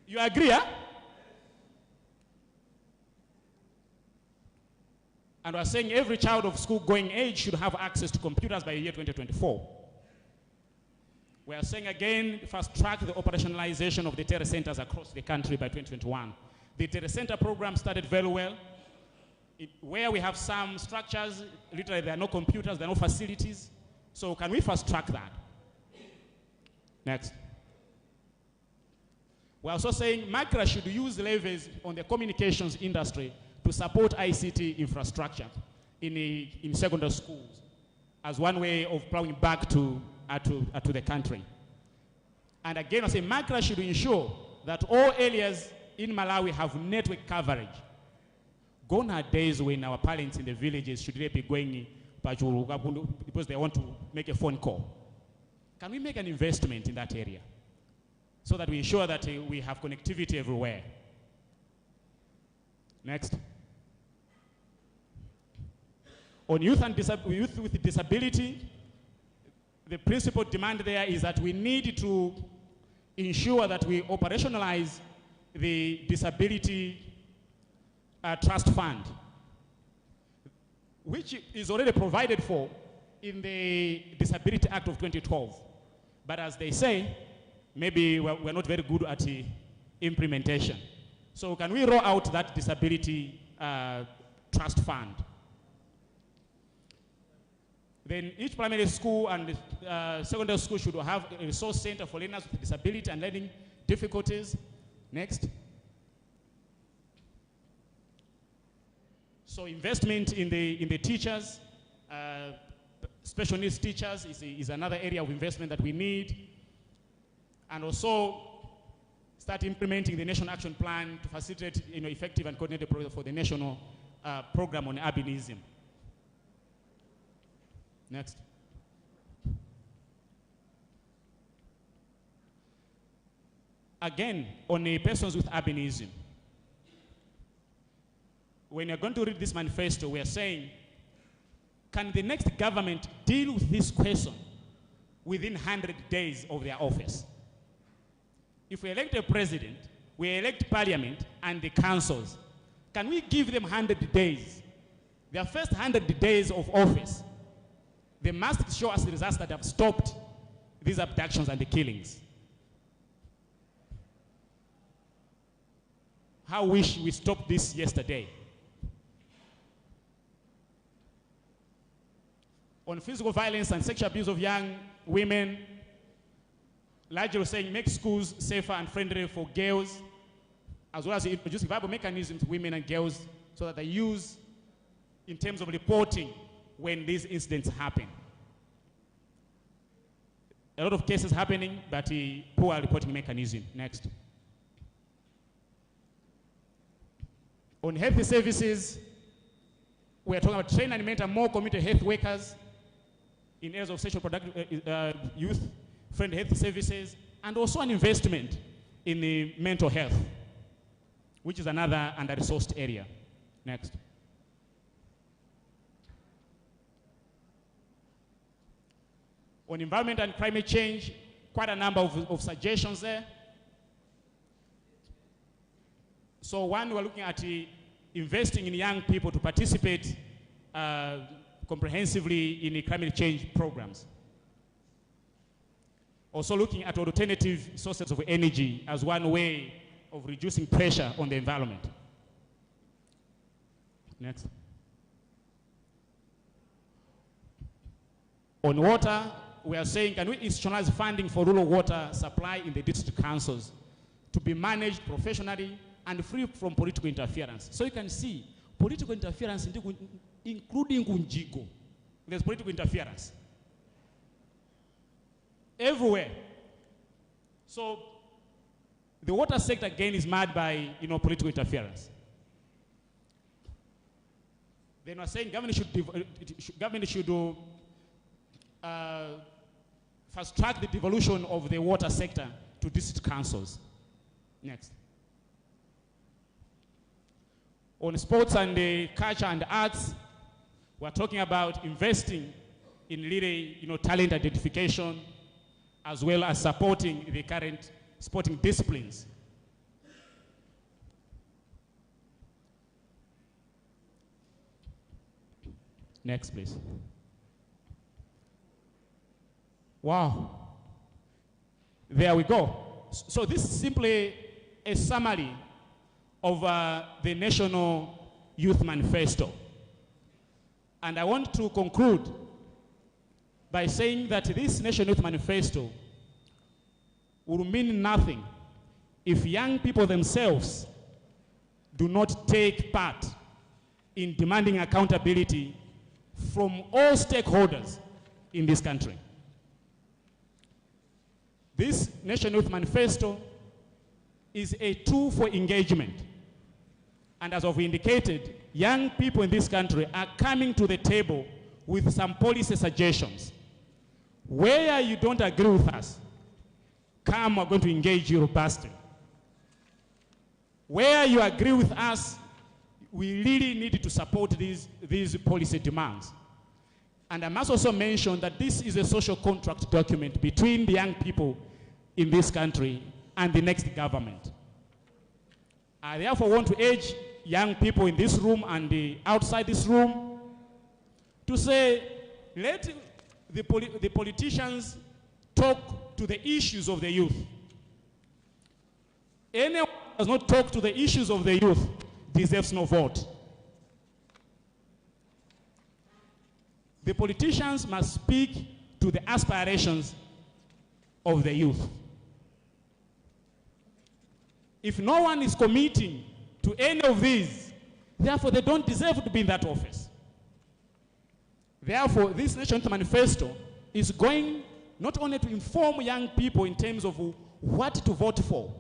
You agree, huh? And we're saying every child of school-going age should have access to computers by the year 2024. We are saying again, fast track the operationalization of the terror centers across the country by 2021. The terror center program started very well. Where we have some structures, literally there are no computers, there are no facilities. So can we fast track that? Next. We're also saying MACRA should use levies on the communications industry to support ICT infrastructure in secondary schools as one way of plowing back to the country. And again, I say MACRA should ensure that all areas in Malawi have network coverage. Gone are days when our parents in the villages should be going because they want to make a phone call. Can we make an investment in that area so that we ensure that we have connectivity everywhere? Next. On youth with disability, the principal demand there is that we need to ensure that we operationalize the disability trust fund, which is already provided for in the Disability Act of 2012. But as they say, maybe we're not very good at implementation. So can we roll out that disability trust fund? Then each primary school and secondary school should have a resource center for learners with disability and learning difficulties. Next. So investment in the teachers, special needs teachers is another area of investment that we need. And also start implementing the National Action Plan to facilitate effective and coordinated programs for the national program on albinism. Next. Again, on the persons with albinism, when you're going to read this manifesto, we are saying, can the next government deal with this question within 100 days of their office? If we elect a president, we elect parliament and the councils. Can we give them 100 days? Their first 100 days of office, they must show us the results that have stopped these abductions and the killings. How wish we stopped this yesterday. On physical violence and sexual abuse of young women, largely saying make schools safer and friendly for girls, as well as introducing viable mechanisms for women and girls so that they use in terms of reporting when these incidents happen. A lot of cases happening, but poor reporting mechanism. Next. On health services, we are talking about train and mentor more community health workers in areas of social youth-friendly health services, and also an investment in the mental health, which is another under-resourced area. Next. On environment and climate change, quite a number of suggestions there. So one, we're looking at investing in young people to participate comprehensively in the climate change programs. Also looking at alternative sources of energy as one way of reducing pressure on the environment. Next. On water, we are saying, can we institutionalize funding for rural water supply in the district councils to be managed professionally and free from political interference? So you can see political interference, including Kunjigo. There's political interference everywhere. So the water sector again is marred by political interference. Then we're saying government should fast track the devolution of the water sector to district councils. Next. On sports and culture and arts, we're talking about investing in really, talent identification, as well as supporting the current sporting disciplines. Next, please. Wow. There we go. So this is simply a summary of the National Youth Manifesto. And I want to conclude by saying that this National Youth Manifesto will mean nothing if young people themselves do not take part in demanding accountability from all stakeholders in this country. This National Youth Manifesto is a tool for engagement. And as I've indicated, young people in this country are coming to the table with some policy suggestions. Where you don't agree with us, come, we're going to engage you robustly. Where you agree with us, we really need to support these policy demands. And I must also mention that this is a social contract document between the young people in this country and the next government. I therefore want to urge young people in this room and outside this room to say, let the politicians talk to the issues of the youth. Anyone who does not talk to the issues of the youth deserves no vote. The politicians must speak to the aspirations of the youth. If no one is committing to any of these, therefore they don't deserve to be in that office. Therefore, this National Youth Manifesto is going not only to inform young people in terms of what to vote for,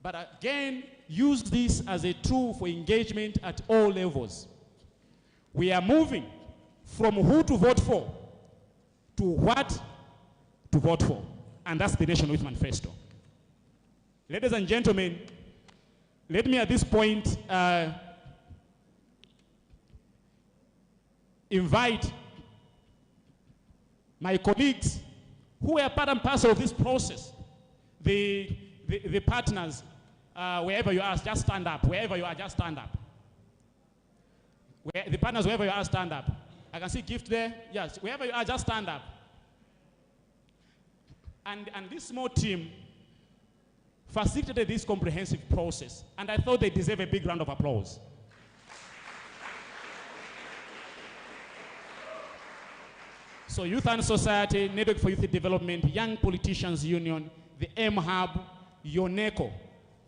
but again, use this as a tool for engagement at all levels. We are moving from who to vote for to what to vote for. And that's the National Youth Manifesto. Ladies and gentlemen, let me at this point invite my colleagues who are part and parcel of this process, the partners, wherever you are, just stand up. Wherever you are, just stand up. The partners, wherever you are, stand up. I can see Gift there. Yes, wherever you are, just stand up. And this small team facilitated this comprehensive process, and I thought they deserve a big round of applause. So Youth and Society, Network for Youth Development, Young Politicians Union, the M-Hub, UNECO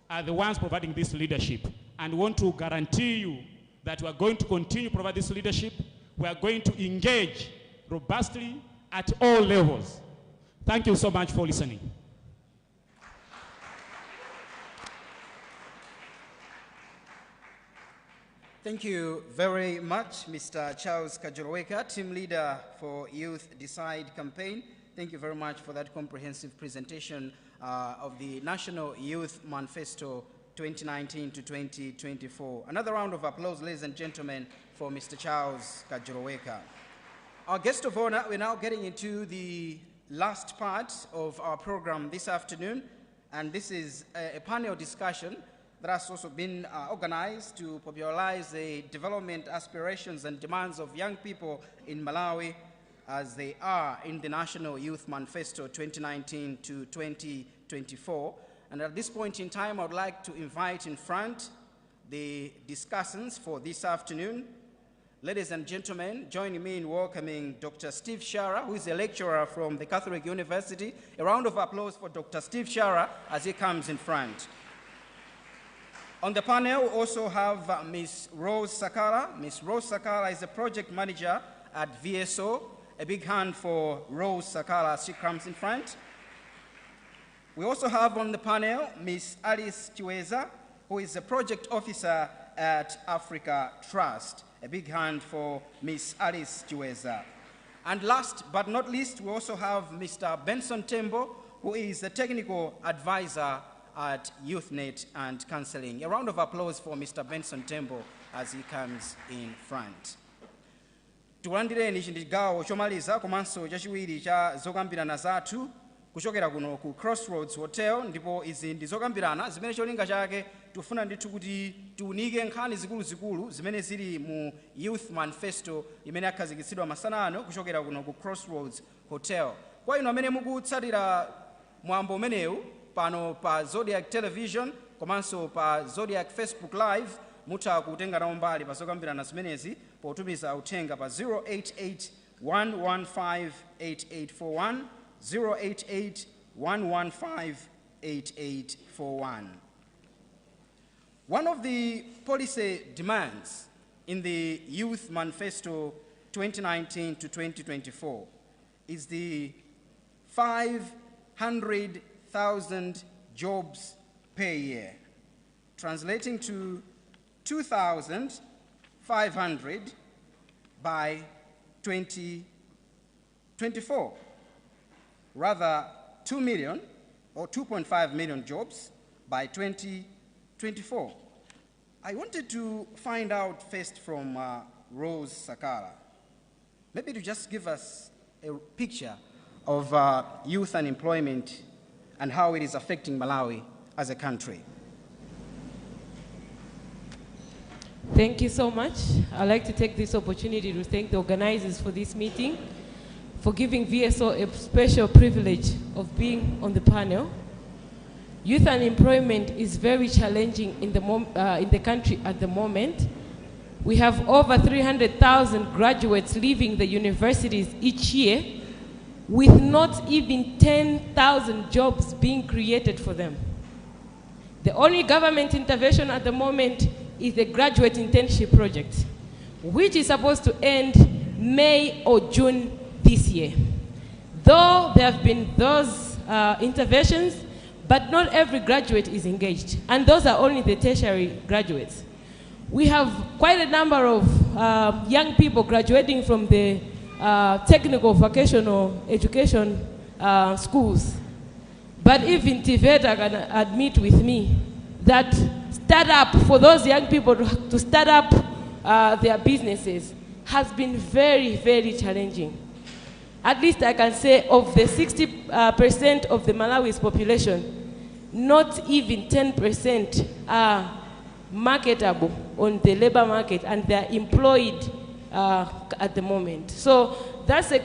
are the ones providing this leadership, and want to guarantee you that we are going to continue to provide this leadership. We are going to engage robustly at all levels. Thank you so much for listening. Thank you very much, Mr. Charles Kajoloweka, team leader for Youth Decide campaign. Thank you very much for that comprehensive presentation of the National Youth Manifesto 2019 to 2024. Another round of applause, ladies and gentlemen, for Mr. Charles Kajoloweka. Our guest of honor, we're now getting into the last part of our program this afternoon, and this is a panel discussion that has also been organized to popularize the development aspirations and demands of young people in Malawi as they are in the National Youth Manifesto 2019 to 2024. And at this point in time, I would like to invite in front the discussants for this afternoon. Ladies and gentlemen, joining me in welcoming Dr. Steve Shara, who is a lecturer from the Catholic University. A round of applause for Dr. Steve Shara as he comes in front. On the panel, we also have Ms. Rose Sakala. Ms. Rose Sakala is a project manager at VSO. A big hand for Rose Sakala as she comes in front. We also have on the panel Ms. Alice Chiweza, who is a project officer at Africa Trust. A big hand for Ms. Alice Chiweza. And last but not least, we also have Mr. Benson Tembo, who is the technical advisor at YouthNet and Counseling. A round of applause for Mr. Benson Tembo as he comes in front. Tulandireni chigawo chomaliza komanso chachiwiri cha zokambirana zathu kuchokera kuno ku Crossroads Hotel, ndipo izi ndizokambirana zimene cholinga chake tufuna ndithu kuti tiunike nkhani zikulu zimene zili mu Youth Manifesto imene akhazikitsidwa masana ano kuchokera kuno ku Crossroads Hotel. Kwa inu amene mukutsatira mwambo umenewu pano pa Zodiac Television komanso pa Zodiac Facebook Live, mutha kutenga nawo mbali pa zokambirana zimenezi potumiza uthenga pa 088-115-8841, 088-115-8841. One of the policy demands in the Youth Manifesto 2019 to 2024 is the 500,000 jobs per year, translating to 2,500 by 2024. Rather, 2 million or 2.5 million jobs by 2024. I wanted to find out first from Rose Sakala, maybe to just give us a picture of youth unemployment and how it is affecting Malawi as a country. Thank you so much. I'd like to take this opportunity to thank the organizers for this meeting, for giving VSO a special privilege of being on the panel. Youth unemployment is very challenging in the country at the moment. We have over 300,000 graduates leaving the universities each year with not even 10,000 jobs being created for them. The only government intervention at the moment is the graduate internship project, which is supposed to end May or June this year. Though there have been those interventions, but not every graduate is engaged, and those are only the tertiary graduates. We have quite a number of young people graduating from the technical vocational education schools. But even TVETA can admit with me that startup, for those young people to start up their businesses has been very, very challenging. At least I can say of the 60% of the Malawi's population, not even 10% are marketable on the labor market, and they're employed at the moment. So that's a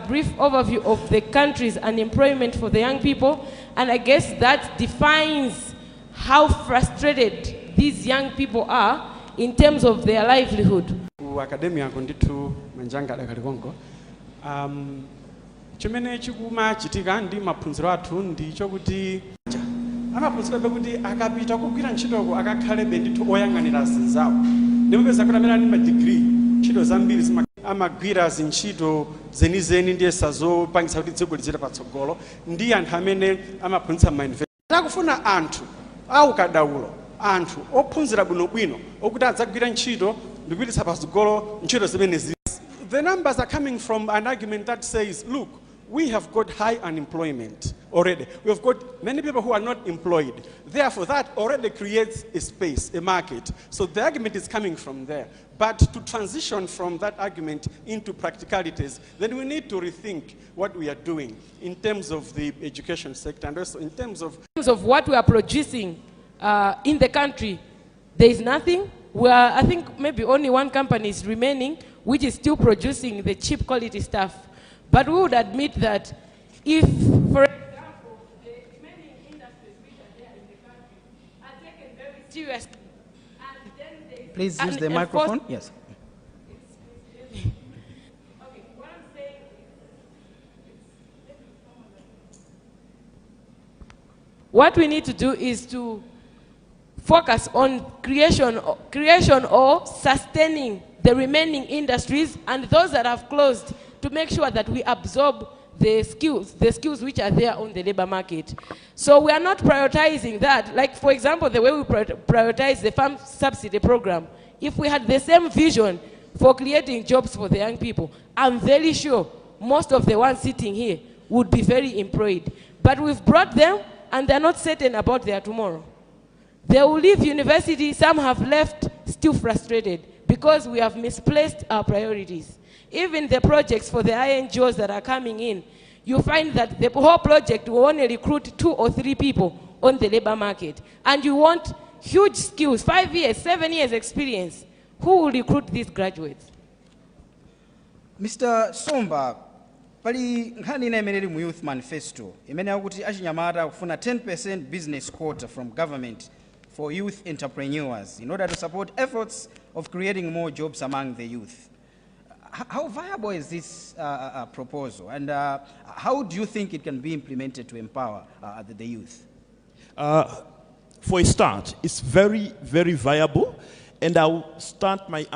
brief overview of the country's unemployment for the young people, and I guess that defines how frustrated these young people are in terms of their livelihood. Academia konditu manjanga dakalikonko. Chimene chikuma chitika ndi maphunziro athu ndi chokuti amaphunzira bekuti akapita kugwira ntchitoko akakhale benditu oyang'anira zinzawo. Ndimupeza kuti amene ali ma degree ntchito zambiri amagwira zintchito zenizeni ndiye sazopangisa kuti dziko lizite patsogolo ndi anthu amene amaphunzitsa manifesto. Takufuna anthu aukadaulo, anthu ophunzira bwinobwino okuti adzagwira ntchito ndikupititsa patsogolo ntchito zimenezi. The numbers are coming from an argument that says, look, we have got high unemployment already. We have got many people who are not employed. Therefore, that already creates a space, a market. So the argument is coming from there. But to transition from that argument into practicalities, then we need to rethink what we are doing in terms of the education sector and also in terms of what we are producing in the country. There is nothing. I think maybe only one company is remaining, which is still producing the cheap quality stuff. But we would admit that if, for example, the remaining industries which are there in the country are taken very seriously, and then they... Please use the microphone. Yes. Okay, what I'm saying is, what we need to do is to focus on creation or sustaining the remaining industries and those that have closed, to make sure that we absorb the skills which are there on the labor market. So we are not prioritizing that. Like, for example, the way we prioritize the farm subsidy program, if we had the same vision for creating jobs for the young people, I'm very sure most of the ones sitting here would be very employed. But we've brought them, and they're not certain about their tomorrow. They will leave university. Some have left still frustrated because we have misplaced our priorities. Even the projects for the INGOs that are coming in, you find that the whole project will only recruit 2 or 3 people on the labor market. And you want huge skills, 5 years, 7 years experience. Who will recruit these graduates? Mr. Somba, pali nkhani ina imene ili mu youth manifesto imene akuti achinyamata kufuna 10% business quota from government for youth entrepreneurs in order to support efforts of creating more jobs among the youth. How viable is this proposal, and how do you think it can be implemented to empower the youth? For a start, it's very, very viable. And I'll start my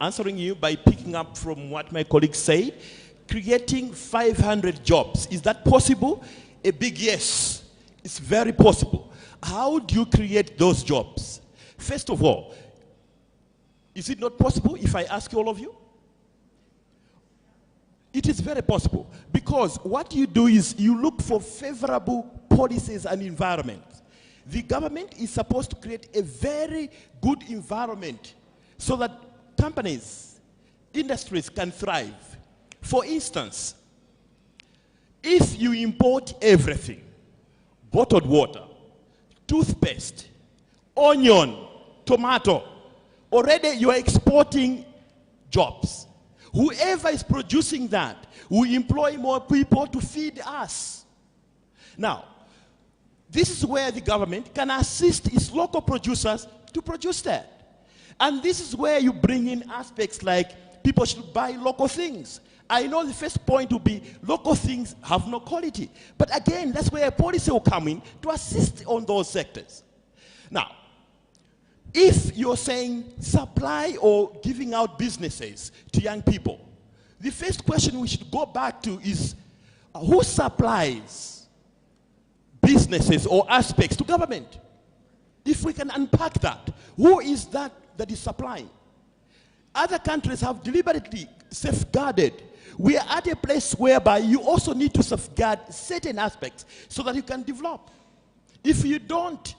answering you by picking up from what my colleague said. Creating 500 jobs, is that possible? A big yes. It's very possible. How do you create those jobs? First of all, is it not possible if I ask all of you? It is very possible, because what you do is you look for favorable policies and environment. The government is supposed to create a very good environment so that companies, industries can thrive. For instance, if you import everything, bottled water, toothpaste, onion, tomato, already you are exporting jobs. Whoever is producing that will employ more people to feed us. Now, this is where the government can assist its local producers to produce that. And this is where you bring in aspects like people should buy local things. I know the first point will be local things have no quality. But again, that's where a policy will come in to assist on those sectors. Now, if you're saying supply or giving out businesses to young people, the first question we should go back to is who supplies businesses or aspects to government? If we can unpack that, who is that is supplying? Other countries have deliberately safeguarded. We are at a place whereby you also need to safeguard certain aspects so that you can develop. If you don't,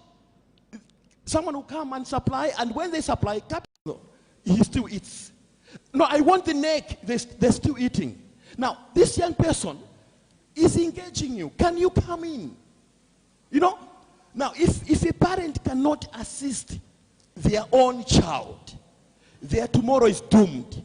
someone will come and supply, and when they supply capital, he still eats. No, I want the neck, they're still eating. Now, this young person is engaging you. Can you come in? You know, now if a parent cannot assist their own child, their tomorrow is doomed.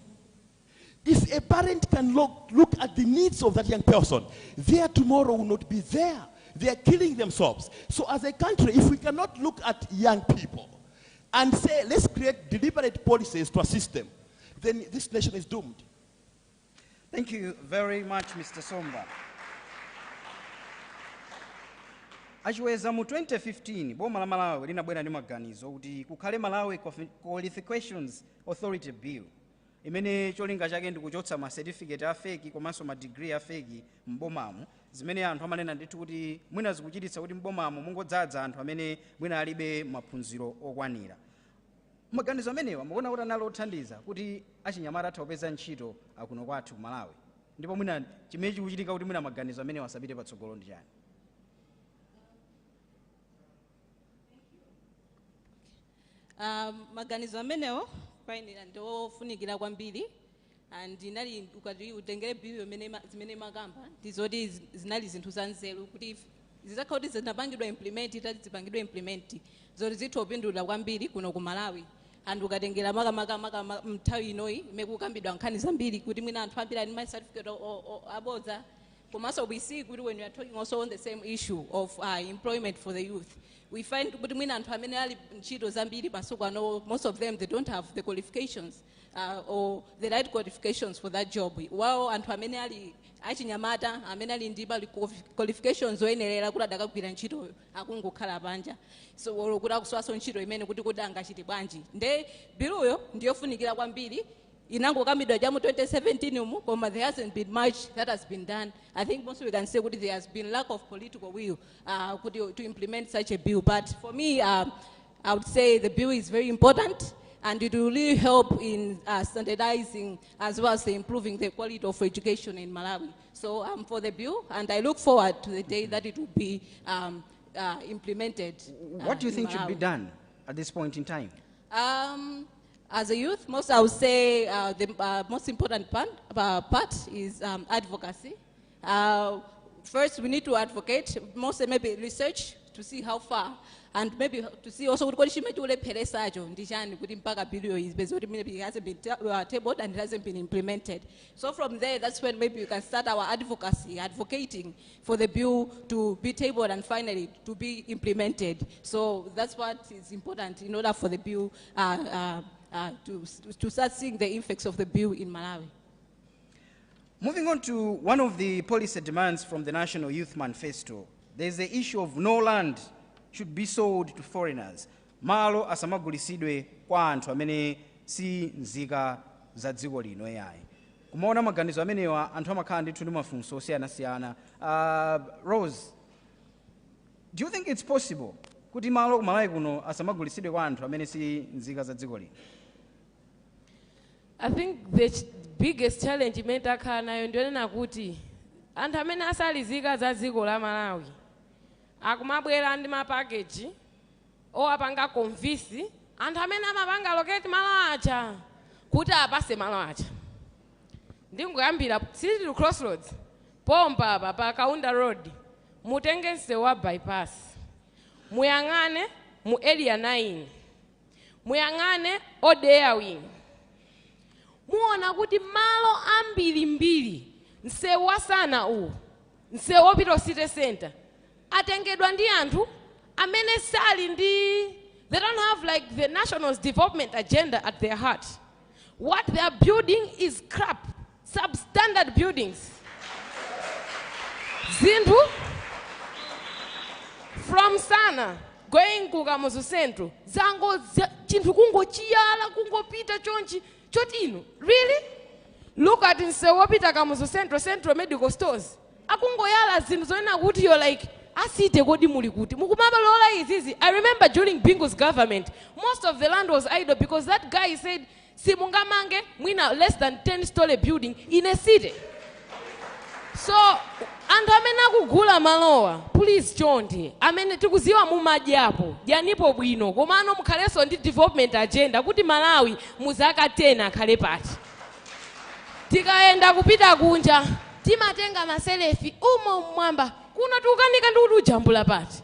If a parent can look at the needs of that young person, their tomorrow will not be there. They are killing themselves. So as a country, if we cannot look at young people and say, let's create deliberate policies to assist them, then this nation is doomed. Thank you very much, Mr. Somba. Achiweza mu 2015, boma la Malawi linabwera ndi maganizo kuti kukhale Malawi Qualifications Authority Bill. Imene cholinga chake ndi kuchotsa ma certificate afeki komanso ma degree afeki m'bomamu, zimene anthu amanena ndithu kuti mwina zikuchititsa kuti m'bomamu mungodzaza anthu amene mwina alibe maphunziro okwanira. Maganizo amenewa mukuona kuti anali othandiza kuti achinyamata atha kupeza ntchito akuno kwathu Malawi. Ndipo mwina chimene chikuchitika kuti mwina maganizo amenewa asapite patsogolo ndi chani? Maganizo amenewo paine ndofunikira kwambiri, and inali ukati utengere bill zimene makamba ndizoti zinali zinthu za nzeru kuti zizakhala kuti zinapangidwa implement zipangidwa implement zoti zitopindula kwambiri kuno ku Malawi. And ukatengera maka mthawi inoyi imekukambidwa nkhani zambiri kuti mwina anthu ambiri ali ma certificate abodza. Komanso we see kuti when we are talking also on the same issue of employment for the youth, we find kuti mwina anthu amene ali ntchito zambiri masuku ano, most of them they don't have the qualifications or the right qualifications for that job. Wao anthu amene ali achinyamata amene ali ndi qualifications oyenerera kuti adakagwira ntchito akungokhala panja. So kuti akuswaso ntchito imene kuti angachite bwanji. Nde biluyo ndiyofunikira kwambiri. Inangokambidwa jamu 2017 umu, but there hasn't been much that has been done. I think most we can say there has been lack of political will to implement such a bill. But for me, I would say the bill is very important, and it will really help in standardizing as well as improving the quality of education in Malawi. So I'm for the bill, and I look forward to the day that it will be implemented. What do you think should be done at this point in time? As a youth, I would say the most important part is advocacy. first we need to advocate, mostly maybe research to see how far, and maybe to see also what ule peresajo ndijani kuti mpaka bill is based maybe it hasn't been tabled and it hasn't been implemented. So from there, that's when maybe we can start our advocacy, advocating for the bill to be tabled and finally to be implemented. So that's what is important in order for the bill to start seeing the effects of the bill in Malawi. Moving on to one of the policy demands from the National Youth Manifesto, there's the issue of no land should be sold to foreigners. Malo asamagulisidwe kwa anthu amene si nzika za dziko lino yayi. Kumaona maganizo amenewa anthu amakhala ndithu ndi mafunso osiyana-siyana. Rose, do you think it's possible kuti malo kumalawi kuno asamagulisidwe kwa anthu amene si nzika za dziko lino? I think the biggest challenge imetakhala nayo ndiyonena kuti anthu amene asalizika za dziko la Malawi akumabwera ndi mapackage owapanga convince anthu amene amapanga locate malo aja kuti apase malo aja. Ndingoyambira sili to Crossroads pompa apa pa Kaunda Road mutenge msewu wa bypass, muyang'ane mu area 9, muyang'ane Odeya wing, muona kuti malo ambirimbiri msewu wasana uwu, msewu wopita city center atengedwa ndi anthu amene sali ndi, they don't have like the national development agenda at their heart. What they are building is crap, substandard buildings. Zinthu from Sana going to Kamuzu Central, zango chinthu kungochiyala kungopita chonchi chotino. Really? Look at Nsewopita Kamuzu Central medical stores. Akungoyala zinthu zoena kuti you're like asite kodi muli kuti mukumabalola izizi. I remember during Bingo's government, most of the land was idle because that guy said simungamange mwina less than 10-story building in a city. So anthu amene akugula malowa, please chonde amene tikuziwa mumadyapo janipo bwino komano mukhaleso ndi development agenda kuti Malawi muzaka 10 akhale pati. Tikaenda kupita kunja timatenga maselefi umo mwamba kuno tukanika ndi kuti ujambula pati.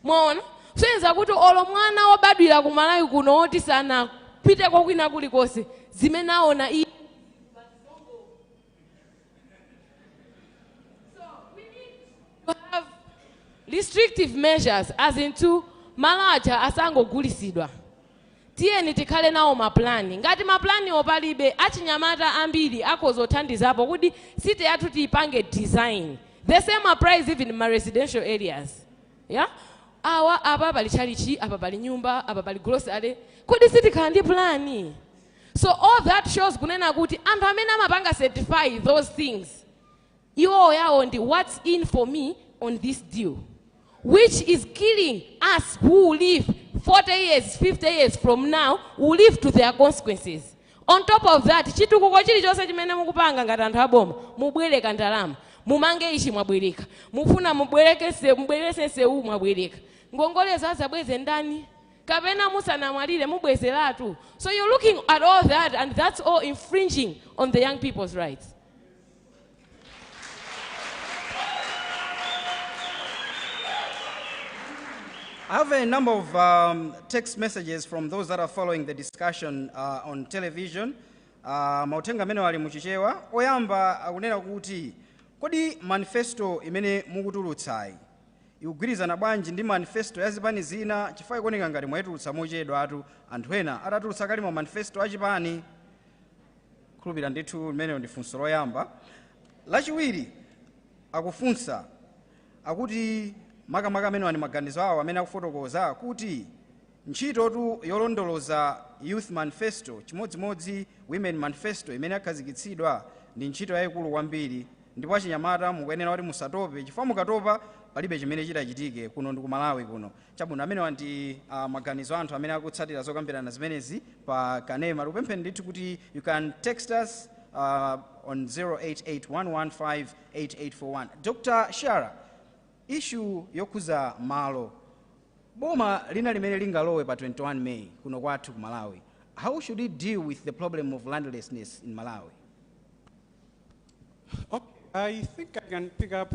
Mwaona? Senza kuti olo mwana wobadwira ku Malawi kuno oti sana pite kwa kwina kulikonse zimene aona iyi. So we need to have restrictive measures as into malo aja asangogulisidwa. Tiyeni tikhale nawo maplani. Ngati maplani opalibe achinyamata ambiri akozothandizapo kuti city yathu tiyipange design. The same applies even in my residential areas. Yeah? Awa apa pali chalichi, apa pali nyumba, apa pali grocery. Kodi city kandi plani. So all that shows kunena kuti anthu amene amapanga certify those things. Iwo yawo ndi what's in for me on this deal, which is killing us who live 40 years, 50 years from now, who live to their consequences. On top of that, chitukuko chilichonse chimene mukupanga ngati anthu aboma, mubwereka ndalama. Mumange ichi mwabwereka. Mufuna mubwerese nsewu mwabwereka. Ngongoleza zabweze ndani. Kapena musana mwalire mubwezeratu. So you're looking at all that, and that's all infringing on the young people's rights. I have a number of text messages from those that are following the discussion on television. Mautenga mene wali muchichewa. Oyamba akunena kuti kodi manifesto imene mukutulutsai ikugwirizana bwanji ndi manifesto ya zipani zina chifukwa ikuoneka ngati mwayitulutsa mochedwa atu anthu ena atatulutsa kali mu manifesto achipani. Khulupirira ndithu limene ndi funso loyamba. Lachiwiri akufunsa akuti makamaka amene wani maganizo awo amene akufotokoza kuti ntchito tu yolondoloza youth manifesto chimodzimodzi women manifesto imene akhazikitsidwa ndi ntchito yayikulu kwambiri ndipo achinyamata mukuyenera kuti musatope chifukwa mukatopa palibe chimene chitachitike kuno ndi ku Malawi kuno. Chabwino amene wanti maganizo anthu amene akutsatira zokambirana zimenezi pa kanema. Lupemphe ndithu kuti you can text us on 0881158841. Dr. Shara, issue yokuza malo boma lina limene lingalowe pa 21 May kuno kwathu ku Malawi. How should it deal with the problem of landlessness in Malawi? Okay. I think I can pick up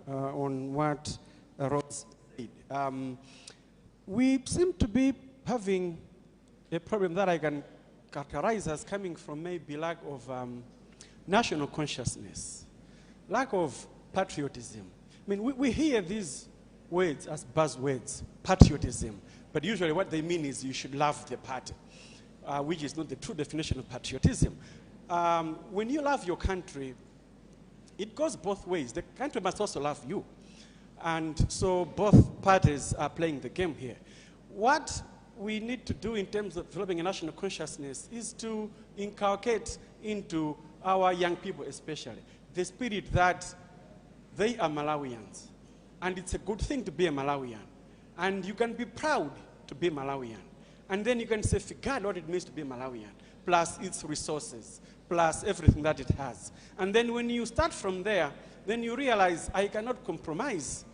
on what Rose said. We seem to be having a problem that I can characterize as coming from maybe lack of national consciousness, lack of patriotism. I mean, we hear these words as buzzwords, patriotism, but usually what they mean is you should love the party, which is not the true definition of patriotism. When you love your country, it goes both ways. The country must also love you. And so both parties are playing the game here. What we need to do in terms of developing a national consciousness is to inculcate into our young people especially the spirit that they are Malawians. And it's a good thing to be a Malawian. And you can be proud to be Malawian. And then you can say, forget what it means to be Malawian, plus its resources, plus everything that it has. And then when you start from there, then you realize I cannot compromise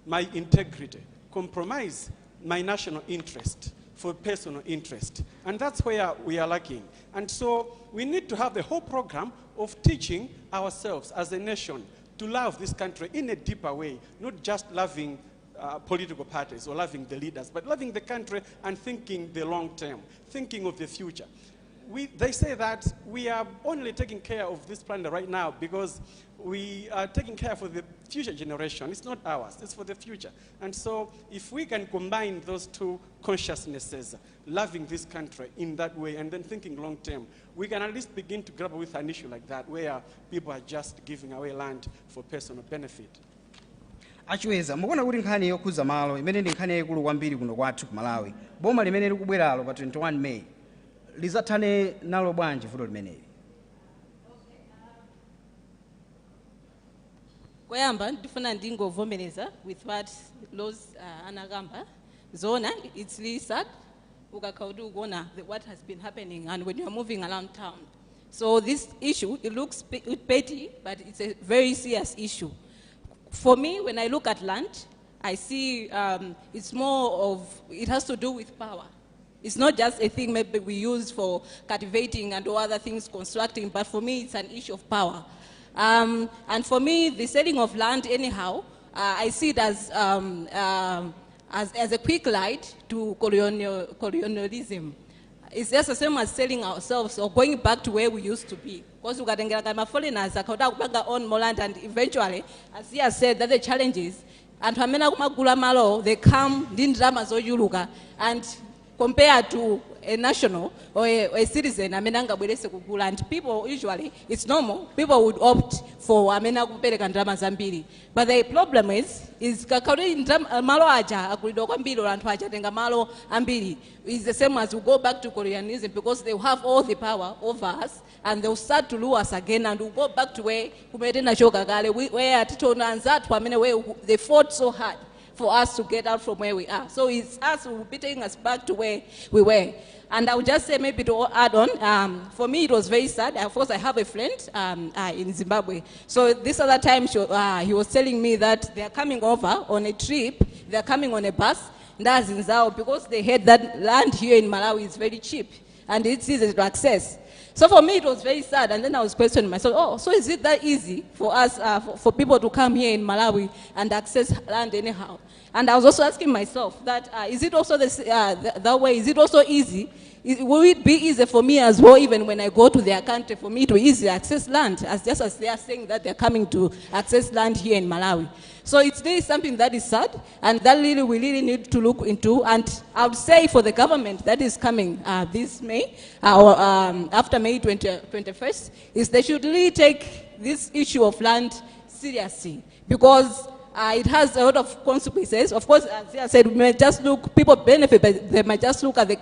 my integrity, compromise my national interest for personal interest. And that's where we are lacking. And so we need to have the whole program of teaching ourselves as a nation to love this country in a deeper way, not just loving political parties or loving the leaders, but loving the country and thinking the long term, thinking of the future. They say that we are only taking care of this planet right now because we are taking care for the future generation. It's not ours, it's for the future. And so if we can combine those two consciousnesses, loving this country in that way and then thinking long term, we can at least begin to grapple with an issue like that where people are just giving away land for personal benefit. Achiweza mukuona kuti nkhani yokhuza malo imene ndi nkhani yayikulu kwambiri kuno kwathu ku Malawi. Boma limene likubweralo pa 21 May lizathane nalo bwanji vuto limeneli? Koyamba ndifuna ndingovomereza with what Rose anagamba. Zona, it's really sad. Ukakaudu kuona what has been happening and when you're moving around town. So this issue, it looks petty, but it's a very serious issue. For me, when I look at land, I see it's more of, it has to do with power. It's not just a thing maybe we use for cultivating and other things constructing, but for me, it's an issue of power. And for me, the selling of land anyhow, I see it as a quick light to colonialism. It's just the same as selling ourselves or going back to where we used to be. Because we got foreigners that own more land, and eventually, as he has said, that the challenges, and they come and compared to a national or a citizen, and people usually, it's normal, people would opt for Zambiri. But the problem is the same as we go back to Koreanism because they have all the power over us and they'll start to lure us again and we'll go back to where they fought so hard for us to get out from where we are. So it's us who will be taking us back to where we were. And I would just say maybe to add on, for me it was very sad. Of course I have a friend in Zimbabwe. So this other time he was telling me that they are coming over on a trip, they are coming on a bus, that's in Zao, because they heard that land here in Malawi is very cheap and it's easy to access. So for me, it was very sad. And then I was questioning myself, oh, so is it that easy for us, for people to come here in Malawi and access land anyhow? And I was also asking myself that, is it also that way? Is it also easy? Will it be easy for me as well, even when I go to their country, for me to easily access land, just as they are saying that they're coming to access land here in Malawi? So it's really something that is sad, and that we really need to look into. And I would say for the government that is coming this May, or after May 21st, is they should really take this issue of land seriously, because it has a lot of consequences. Of course, as I said, we may just look, people benefit, but they might just look at the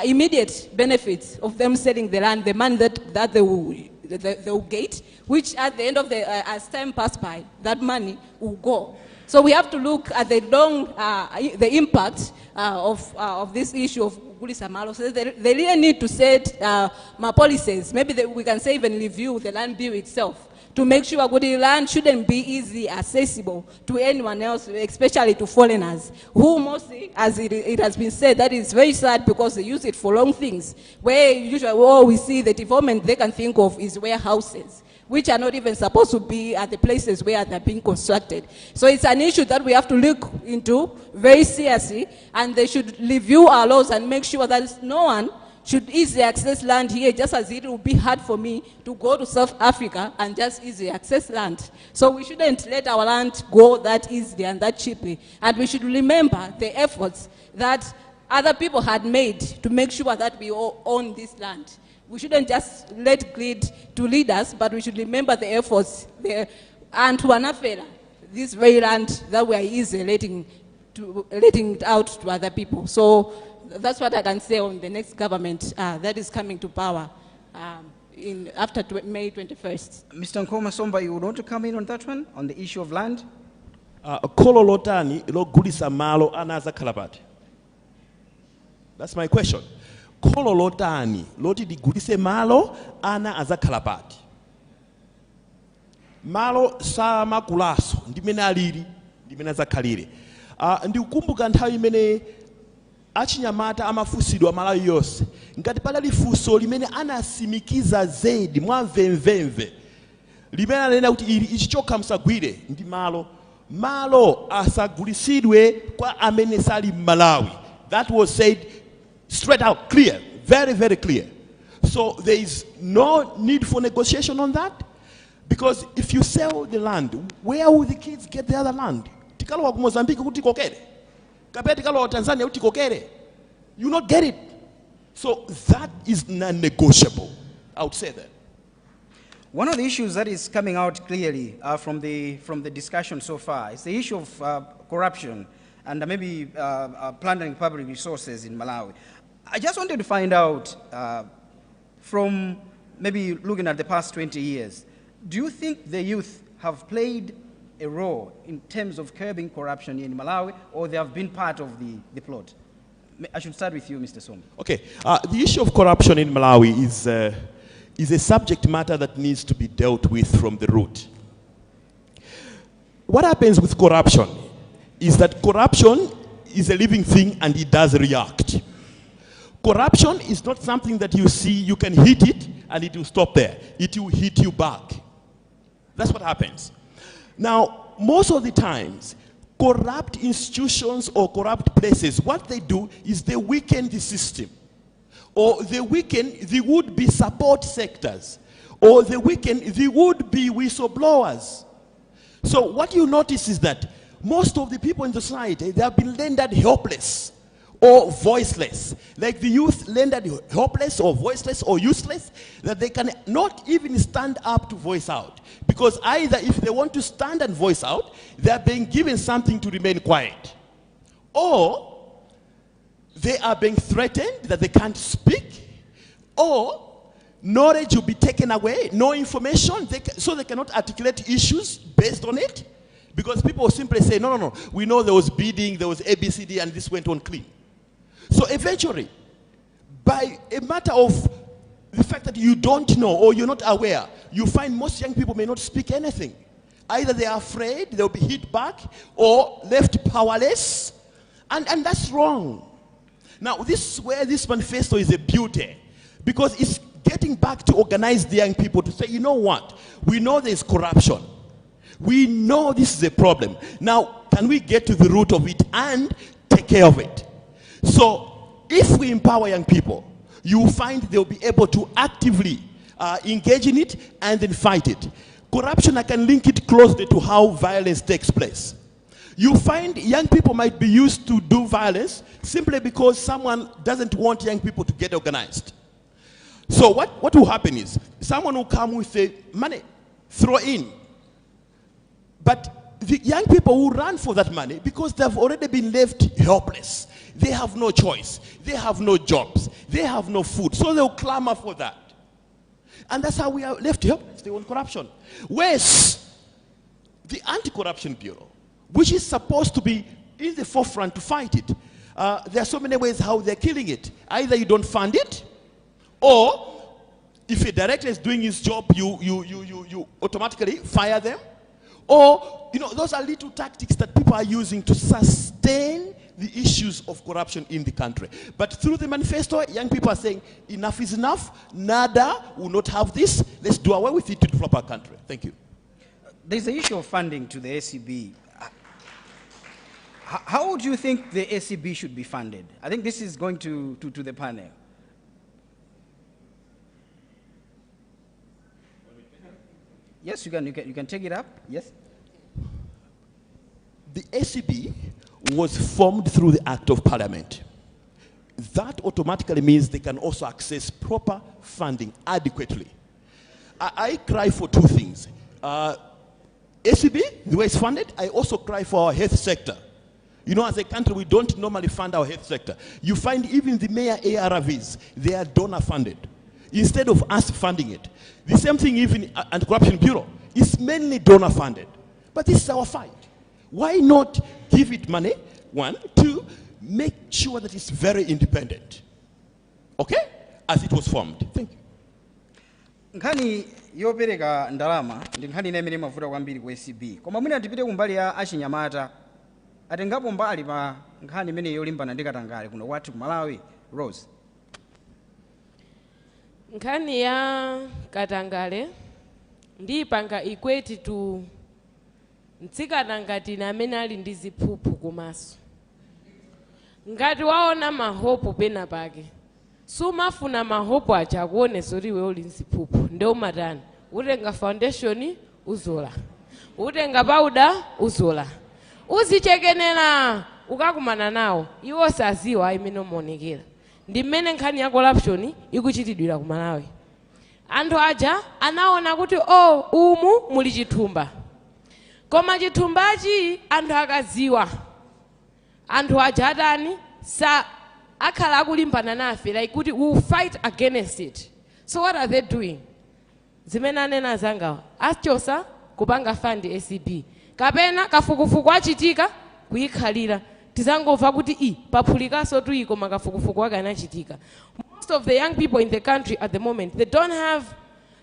immediate benefits of them selling the land, the money that they will get, which at the end of as time passes by, that money will go. So we have to look at the the impact of this issue of Samalo. So they really need to set policies. Maybe we can say even review the land bill itself, to make sure that land shouldn't be easily accessible to anyone else, especially to foreigners, who mostly, as it has been said, that is very sad because they use it for wrong things, where usually all we see the development they can think of is warehouses, which are not even supposed to be at the places where they're being constructed. So it's an issue that we have to look into very seriously, and they should review our laws and make sure that no one should easily access land here, just as it would be hard for me to go to South Africa and just easily access land. So we shouldn't let our land go that easily and that cheaply. And we should remember the efforts that other people had made to make sure that we all own this land. We shouldn't just let greed to lead us, but we should remember the efforts there. And to anafela, this very land that we are easily letting it out to other people. So that's what I can say on the next government that is coming to power after May 21st. Mr. Nkoma Somba, you would want to come in on that one, on the issue of land? Kolo lotani lo gulisa malo anaza kalabati. That's my question. Kolo lotani loti digulise malo ana aza kalabati. Malo sama kulaso ndimene alili ndimene azakalire. Ndikukumbuka nthawi imene achinyamata amafusidwa Malawi yonse ngati pali funso limene anasimikiza zedi mwamvemvemve limene ananena kuti ili ichi chokha musagwire ndi malo asagulisidwe kwa amene sali Malawi. That was said straight out, clear, very, very clear. So there is no need for negotiation on that, because if you sell the land, where will the kids get the other land? Tikalo wa Mozambique kuti kokere. Kapeti tikalo wa Tanzania kuti kokere. You not get it. So that is non-negotiable. I would say that. One of the issues that is coming out clearly from the discussion so far is the issue of corruption and maybe plundering public resources in Malawi. I just wanted to find out from maybe looking at the past 20 years, do you think the youth have played a role in terms of curbing corruption in Malawi, or they have been part of the plot? I should start with you, Mr. Somba. Okay, the issue of corruption in Malawi is a subject matter that needs to be dealt with from the root. What happens with corruption is that corruption is a living thing and it does react. Corruption is not something that you see, you can hit it and it will stop there. It will hit you back. That's what happens. Now, most of the times, corrupt institutions or corrupt places, what they do is they weaken the system, or they weaken the would-be support sectors, or they weaken the would-be whistleblowers. So what you notice is that most of the people in the society, they have been rendered helpless or voiceless. Like the youth rendered helpless or voiceless or useless, that they can not even stand up to voice out. Because either if they want to stand and voice out, they are being given something to remain quiet. Or they are being threatened that they can't speak. Or knowledge will be taken away, no information, so they cannot articulate issues based on it. Because people will simply say, no, we know there was bidding, there was ABCD, and this went on clean. So eventually, by a matter of the fact that you don't know or you're not aware, you find most young people may not speak anything. Either they are afraid, they'll be hit back, or left powerless. And that's wrong. Now, this is where this manifesto is a beauty, because it's getting back to organize the young people to say, you know what? We know there's corruption. We know this is a problem. Now, can we get to the root of it and take care of it? So, if we empower young people, you will find they'll be able to actively engage in it and then fight it. Corruption, I can link it closely to how violence takes place. You find young people might be used to do violence simply because someone doesn't want young people to get organized. So what will happen is, someone will come with money, throw in. But the young people will run for that money because they've already been left helpless. They have no choice. They have no jobs. They have no food. So they'll clamor for that. And that's how we are left helpless. They want corruption. Whereas the Anti-Corruption Bureau, which is supposed to be in the forefront to fight it, there are so many ways how they're killing it. Either you don't fund it, or if a director is doing his job, you automatically fire them. Or, those are little tactics that people are using to sustain the issues of corruption in the country. But through the manifesto, young people are saying, enough is enough, NADA will not have this, let's do away with it to develop our country. Thank you. There's the issue of funding to the ACB. How would you think the ACB should be funded? I think this is going to the panel. Yes, you can take it up. Yes. The ACB was formed through the Act of Parliament. That automatically means they can also access proper funding adequately. I cry for two things. ACB, the way it's funded, I also cry for our health sector. You know, as a country, we don't normally fund our health sector. You find even the major ARVs, they are donor funded, instead of us funding it. The same thing even Anti-Corruption Bureau, it's mainly donor funded. But this is our fight. Why not give it money, one, two, make sure that it's very independent, okay, as it was formed. Thank you. Nkhani yopereka ndalama ndi nkhani imene mavuta kwambiri ku ACB. Koma mwina tipite kumbali ya achinyamata atengapo mbali pa nkhani imene yolimbana ndi katangale kuno kwathu ku Malawi. Rose. Nkhani ya katangale ndiyipanga equate to mtsikana ngati amene ali ndi ziphuphu kumaso. Ngati waona mahopo pena pake, sumafuna mahopo acha akuonesa kuti iwe uli nziphuphu, nde umatani utenga foundation uzola, utenga powder uzola, uzichekenera ukakumana nawo iwo saziwa imene umaonekera. Ndi mmene nkhani ya corruption ikuchitidwira ku Malawi. Anthu aja anaona kuti umu muli chithumba, koma chithumbachi anthu akaziwa, anthu aja atani sa akhala akulimbana nafe, like kuti we will fight against it. So what are they doing? Zimene anena zangawa achosa kupanga fund ACB, kapena kafukufuku achitika kuyikhalira tizangomva kuti papulikaso tuyi koma kafukufuku akanachitika. Most of the young people in the country at the moment, they don't have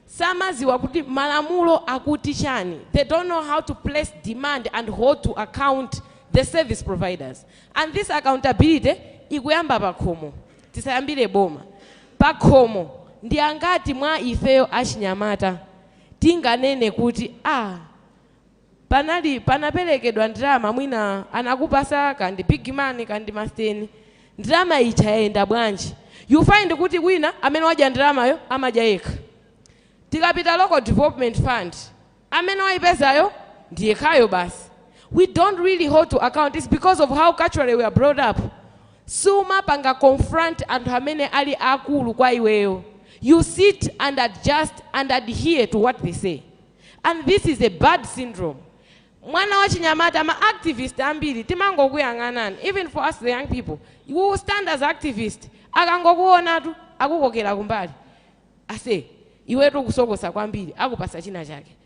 samaziwa kuti malamulo akuti chani. They don't know how to place demand and hold to account the service providers. And this accountability ikuyamba pakhomo, tisayambire boma. Pakhomo ndi angati mwa ifeyo achinyamata tinganene kuti panaperekedwa ndalama mwina anakupasa kandi big money kandi masteni, ndalama icha yaenda bwanji. You find kuti wina amene wadya ndalamayo amadya yekha. Tikapita local development fund, amene waipezayo ndiye khayo basi. We don't really hold to account. It's because of how culturally we are brought up. Suma panga confront and amene ali akulu kwa iweyo. You sit and adjust and adhere to what they say. And this is a bad syndrome. Mwana wa chinyamata ma activist ambiri timango kuyang'anani. Even for us the young people, we will stand as activists. Akangokuona tu akukokera kumbali. Ase iwetu kusokosa kwambiri akupasa china chake.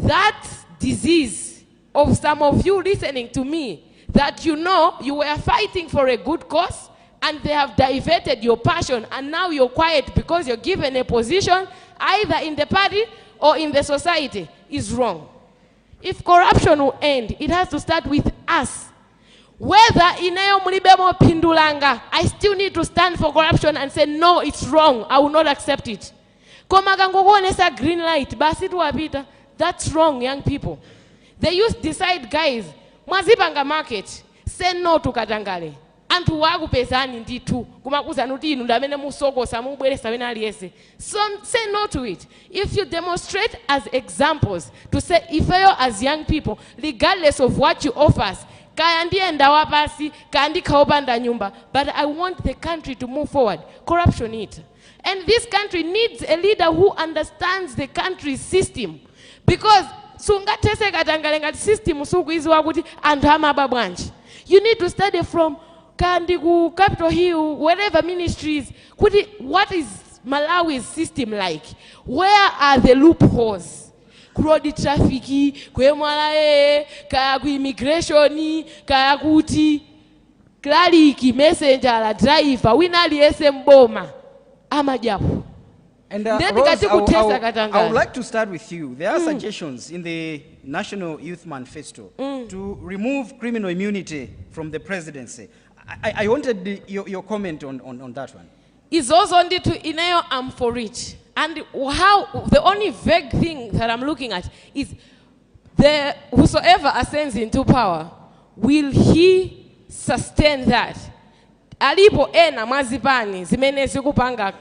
That disease of some of you listening to me, that you know you were fighting for a good cause and they have diverted your passion and now you're quiet because you're given a position either in the party or in the society, is wrong. If corruption will end, it has to start with us. Whether inayo mulibemo pindulanga, I still need to stand for corruption and say no, it's wrong, I will not accept it. Koma kangokuonesa green light, basi tuwapita. That's wrong, young people. The youth decide, guys, mwazipanga market, say no to katangale. Antu wakupezani nditu, kumakuza nuti inu ndamene musokosa mubweresa wena aliyese. So say no to it. If you demonstrate as examples to say, if you as young people, regardless of what you offer, kaya ndienda wapasi, kaya ndikaopanda nyumba, but I want the country to move forward. Corruption it. And this country needs a leader who understands the country's system. Because sungatese katangale ngati system sukuiziwa kuti anthu amaba bwanji. You need to study from Kandiku, Capitol Hill, wherever ministries, what is Malawi's system like? Where are the loopholes? Crowd traffic, kwemwala kaya ku immigration, kaya kuti clerk, messenger, la driver, wina liyese mboma, amajapu. And Ndiye Rose, tikati kutesa katangani. I would like to start with you. There are suggestions in the National Youth Manifesto to remove criminal immunity from the presidency. I wanted your comment on that one. Is also to inayo I'm for it. And how the only vague thing that I'm looking at is the whosoever ascends into power, will he sustain that? Alipo ena mazipani zimene zikupanga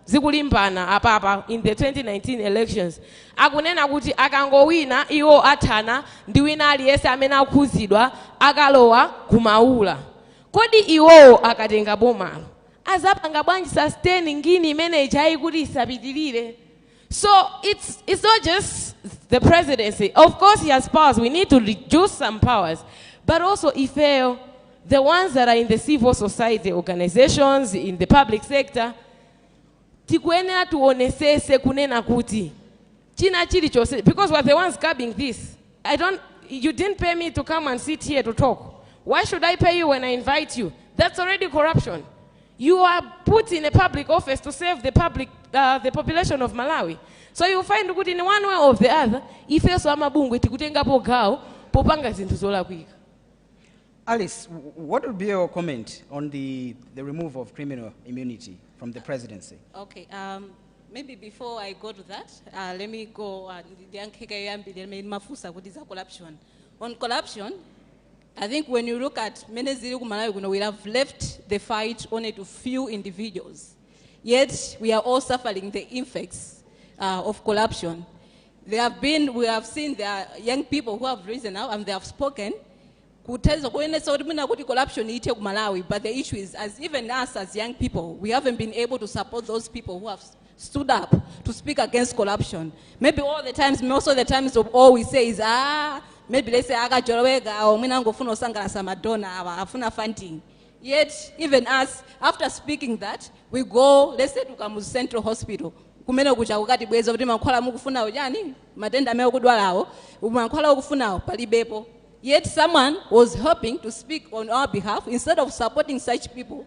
zikulimbana apapa in the 2019 elections. Akunena kuti akangowina iwo athana ndi wina aliyese amene akhuzidwa akalowa kumaula. Kodi iwo akatenga bomalo azapanga bwanji sustain ngini imene ichayi kuti isapitilire. So it's not just the presidency. Of course he has powers. We need to reduce some powers. But also if the ones that are in the civil society organizations, in the public sector, tikuenera tuonesese kunena kuti china chilichonse, because we're the ones curbing this. You didn't pay me to come and sit here to talk. Why should I pay you when I invite you? That's already corruption. You are put in a public office to serve the population of Malawi. So you find good in one way or the other, if you so amabungwe tikutenga po gao popanga zinthu zolakwika. Alice, what would be your comment on the removal of criminal immunity from the presidency? Okay, maybe before I go to that, let me go corruption. On corruption, I think when you look at Meneziri Malawi, we have left the fight only to few individuals. Yet we are all suffering the effects of corruption. We have seen there are young people who have risen up and they have spoken. Corruption Malawi, but the issue is, as even us as young people, we haven't been able to support those people who have stood up to speak against corruption. Maybe most of the times all we say is, maybe they say, funding. Yet, even us, after speaking that, we go, let's say, to Kamuzu Central Hospital. Yet someone was hoping to speak on our behalf. Instead of supporting such people,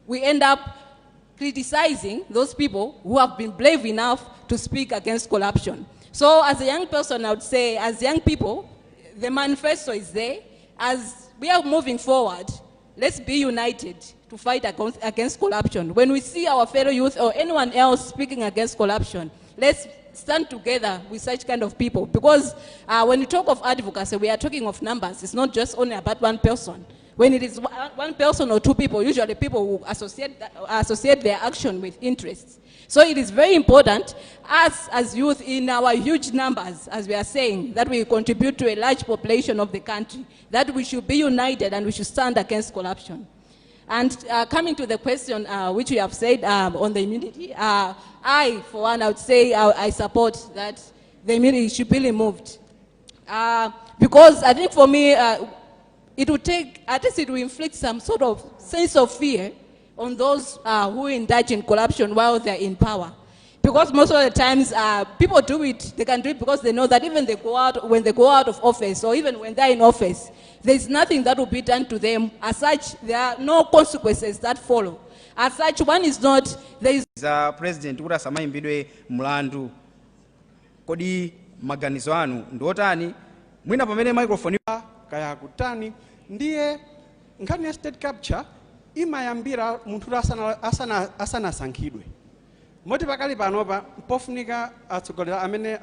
we end up criticizing those people who have been brave enough to speak against corruption. So as a young person, I would say, as young people, the manifesto is there. As we are moving forward, let's be united to fight against corruption. When we see our fellow youth or anyone else speaking against corruption, let's stand together with such kind of people. Because when you talk of advocacy, we are talking of numbers. It's not just only about one person. When it is one person or two people, usually people who associate their action with interests. So it is very important, us as youth in our huge numbers, as we are saying, that we contribute to a large population of the country, that we should be united and we should stand against corruption. And coming to the question which you have said on the immunity, I, for one, I would say I support that the immunity should be removed. Because I think for me, it would take, at least it will inflict some sort of sense of fear on those who indulge in corruption while they're in power. Because most of the times, people do it, they can do it because they know that even when they go out of office, or even when they're in office, there's nothing that will be done to them. As such, there are no consequences that follow. As such, one is not, there is... President, ura sama imbidwe mlandu, kodi maganizo anu, ndotani, mwina pamene microphone kaya kutani, ndiye nkhani ya state capture imayambira munthu asana sankhidwe. Moti pakali panopa pofunika atsogoleri amene